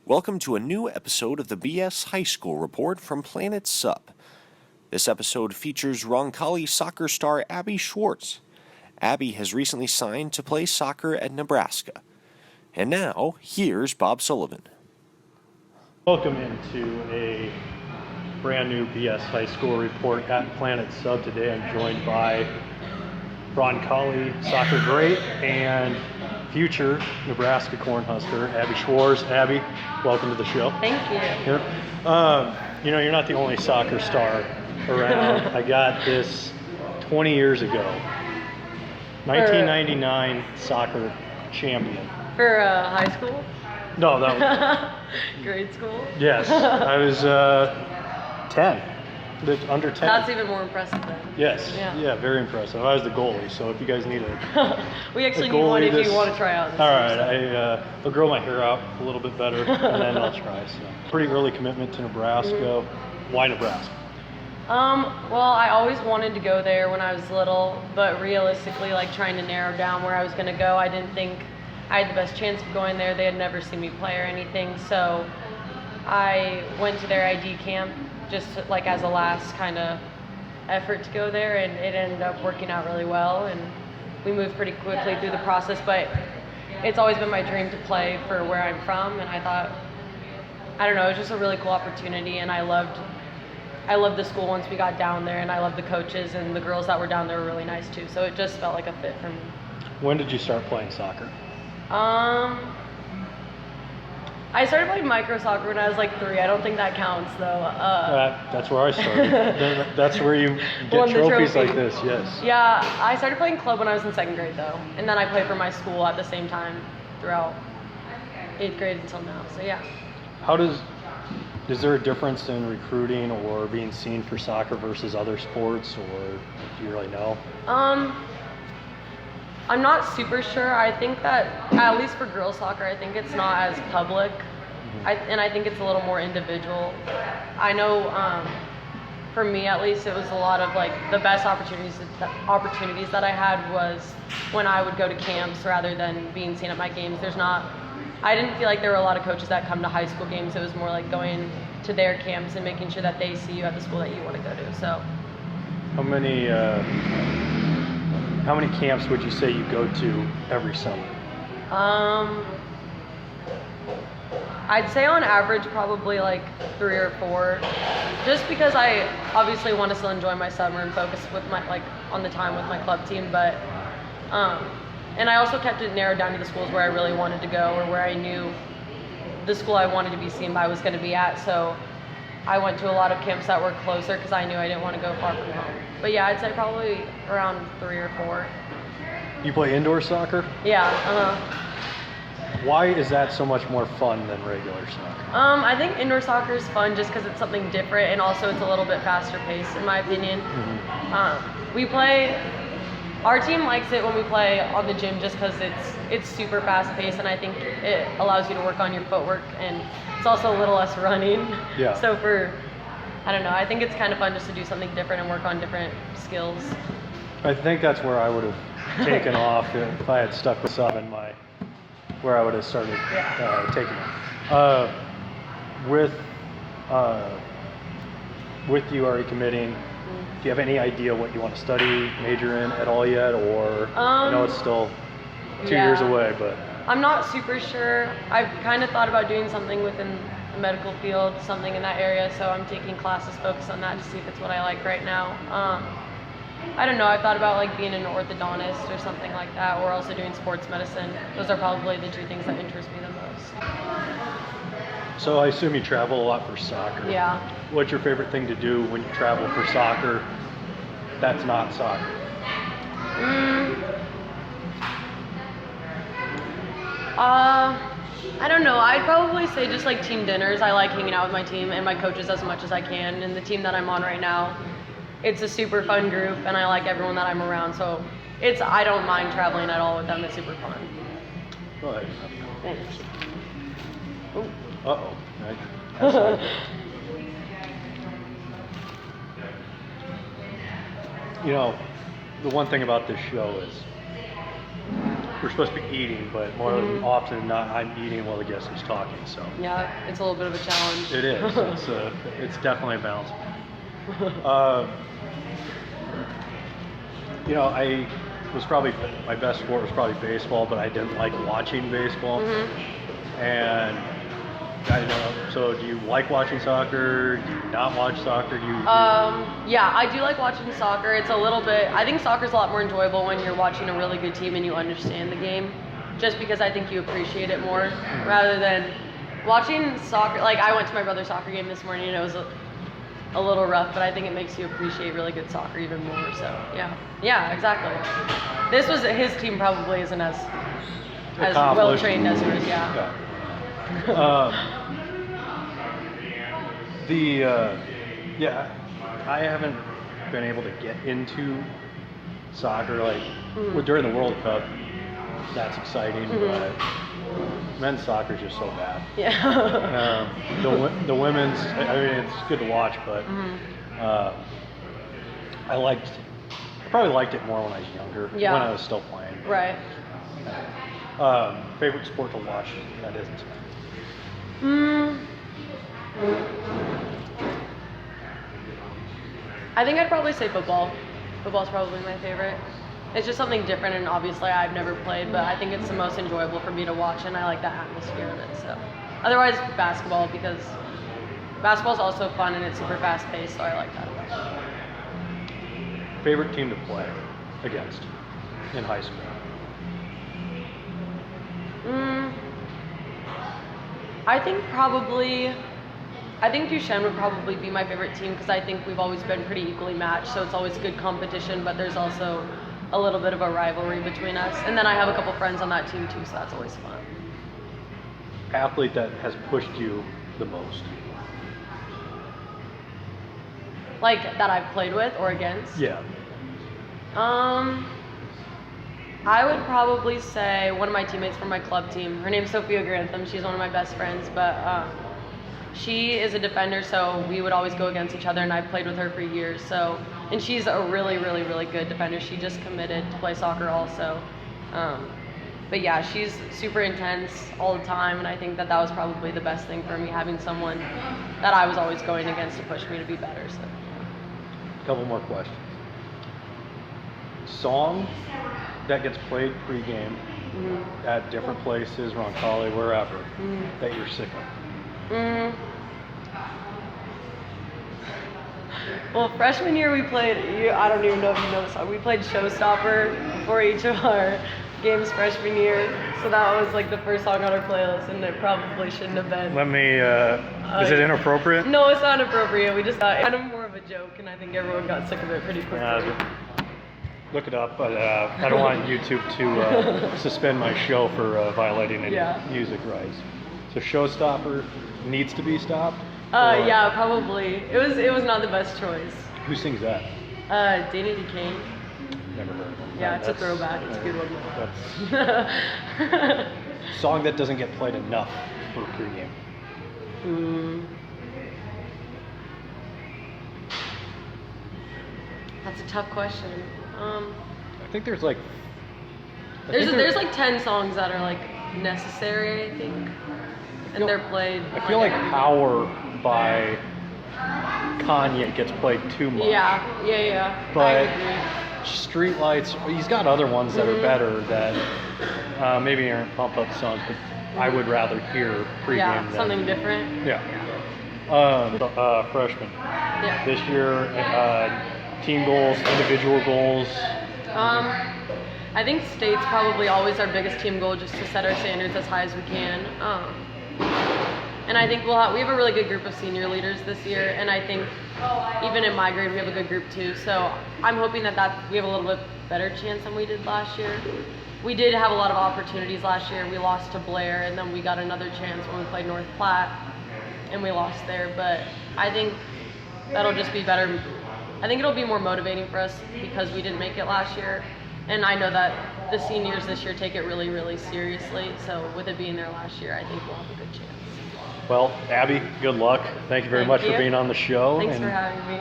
Welcome to a new episode of the BS High School Report from Planet Sup. This episode features Roncalli soccer star Abbey Schwarz. Abbey has recently signed to play soccer at Nebraska. And now, here's Bob Sullivan. Welcome into a brand new BS High School Report at Planet Sub. Today I'm joined by Roncalli soccer great and future Nebraska Cornhusker, Abbey Schwarz. Abby, welcome to the show. Thank you. Yep. You're not the only soccer star around. I got this 20 years ago. 1999 soccer champion. For high school? No, that was... Grade school? Yes, I was 10. Under 10. That's even more impressive then. Yes. Yeah, very impressive. I was the goalie, so if you guys need we actually need one if you want to try out. All right, I'll grow my hair out a little bit better, and then I'll try. So, pretty early commitment to Nebraska. Why Nebraska? Well, I always wanted to go there when I was little, but realistically, trying to narrow down where I was going to go, I didn't think I had the best chance of going there. They had never seen me play or anything, so I went to their ID camp just as a last kind of effort to go there, and it ended up working out really well, and we moved pretty quickly through the process. But it's always been my dream to play for where I'm from, and I thought, it was just a really cool opportunity, and I loved the school once we got down there, and I loved the coaches, and the girls that were down there were really nice too, so it just felt like a fit for me. When did you start playing soccer? I started playing micro soccer when I was 3. I don't think that counts though. That's where I started. That's where you get trophies like this, yes. Yeah, I started playing club when I was in 2nd grade though. And then I played for my school at the same time throughout 8th grade until now, so yeah. Is there a difference in recruiting or being seen for soccer versus other sports, or do you really know? I'm not super sure. I think that, at least for girls soccer, I think it's not as public. And I think it's a little more individual. I know, for me at least, it was a lot of the best opportunities that I had was when I would go to camps rather than being seen at my games. I didn't feel like there were a lot of coaches that come to high school games. It was more like going to their camps and making sure that they see you at the school that you want to go to. So, How many camps would you say you go to every summer? I'd say on average probably 3 or 4, just because I obviously want to still enjoy my summer and focus with my on the time with my club team, but and I also kept it narrowed down to the schools where I really wanted to go or where I knew the school I wanted to be seen by was going to be at. So I went to a lot of camps that were closer because I knew I didn't want to go far from home. But yeah, I'd say probably around 3 or 4. You play indoor soccer? Yeah. Why is that so much more fun than regular soccer? I think indoor soccer is fun just because it's something different, and also it's a little bit faster paced, in my opinion. Our team likes it when we play on the gym just because it's super fast paced, and I think it allows you to work on your footwork, and it's also a little less running. Yeah. So I think it's kind of fun just to do something different and work on different skills. I think that's where I would have taken off if I had stuck with sub in where I would have started taking off. With you already committing, do you have any idea what you want to study, major in at all yet, or I know it's still 2 years away, but I'm not super sure. I've kind of thought about doing something within the medical field, something in that area, so I'm taking classes focused on that to see if it's what I like right now. I don't know, I've thought about being an orthodontist or something like that, or also doing sports medicine. Those are probably the 2 things that interest me the most. So I assume you travel a lot for soccer. Yeah. What's your favorite thing to do when you travel for soccer that's not soccer? I don't know. I'd probably say just team dinners. I like hanging out with my team and my coaches as much as I can. And the team that I'm on right now, it's a super fun group, and I like everyone that I'm around. So I don't mind traveling at all with them. It's super fun. Go ahead. Thanks. Ooh. Uh-oh. That's not good. The one thing about this show is we're supposed to be eating, but more often than not, I'm eating while the guest is talking. So Yeah, it's a little bit of a challenge. it is. It's definitely a balance. I was probably my best sport was probably baseball, but I didn't like watching baseball. And I know. So, do you like watching soccer? Do you not watch soccer? Yeah, I do like watching soccer. It's a little bit. I think soccer's a lot more enjoyable when you're watching a really good team and you understand the game. Just because I think you appreciate it more rather than watching soccer. Like I went to my brother's soccer game this morning and it was a little rough, but I think it makes you appreciate really good soccer even more. So yeah, exactly. His team probably isn't as well trained as yours. Yeah. I haven't been able to get into soccer during the World Cup. That's exciting, but men's soccer is just so bad. Yeah. The women's, I mean, it's good to watch, but I probably liked it more when I was younger, when I was still playing. Right. Favorite sport to watch that isn't? I think I'd probably say football. Football's probably my favorite. It's just something different, and obviously I've never played, but I think it's the most enjoyable for me to watch, and I like the atmosphere of it. So, otherwise basketball, because basketball's also fun and it's super fast paced, so I like that. Favorite team to play against in high school? I think Duchenne would probably be my favorite team because I think we've always been pretty equally matched, so it's always good competition, but there's also a little bit of a rivalry between us. And then I have a couple friends on that team too, so that's always fun. Athlete that has pushed you the most? Like that I've played with or against? Yeah. I would probably say one of my teammates from my club team. Her name's Sophia Grantham. She's one of my best friends, but she is a defender, so we would always go against each other, and I've played with her for years. So, and she's a really, really, really good defender. She just committed to play soccer also. But yeah, she's super intense all the time, and I think that was probably the best thing for me, having someone that I was always going against to push me to be better. So. A couple more questions. Song that gets played pregame at different places, Roncalli, wherever, that you're sick of? Well, freshman year we played, I don't even know if you know the song, we played Showstopper before each of our games freshman year, so that was like the first song on our playlist, and it probably shouldn't have been. Is it inappropriate? No, it's not appropriate. We just thought it was kind of more of a joke, and I think everyone got sick of it pretty quickly. Look it up, but I don't want YouTube to suspend my show for violating any music rights. So Showstopper needs to be stopped? Yeah, probably. It was not the best choice. Who sings that? Dana DeCane. Never heard of him. Yeah, it's a throwback. It's a good one. That's song that doesn't get played enough for pregame. That's a tough question. I think there's like... There's like 10 songs that are like necessary, I think. And they're played. I feel like Power by Kanye gets played too much. Yeah. But Streetlights, he's got other ones that are better that maybe aren't pump up songs, but I would rather hear pregame. Yeah, something different. Yeah. Freshman. Yeah. This year, team goals, individual goals. I think state's probably always our biggest team goal, just to set our standards as high as we can. And I think we have a really good group of senior leaders this year, and I think even in my grade we have a good group too. So I'm hoping that we have a little bit better chance than we did last year. We did have a lot of opportunities last year. We lost to Blair, and then we got another chance when we played North Platte, and we lost there. But I think that'll just be better. I think it'll be more motivating for us because we didn't make it last year. And I know that the seniors this year take it really, really seriously. So with it being there last year, I think we'll have a good chance. Well, Abby, good luck. Thank you very much for being on the show. Thanks for having me.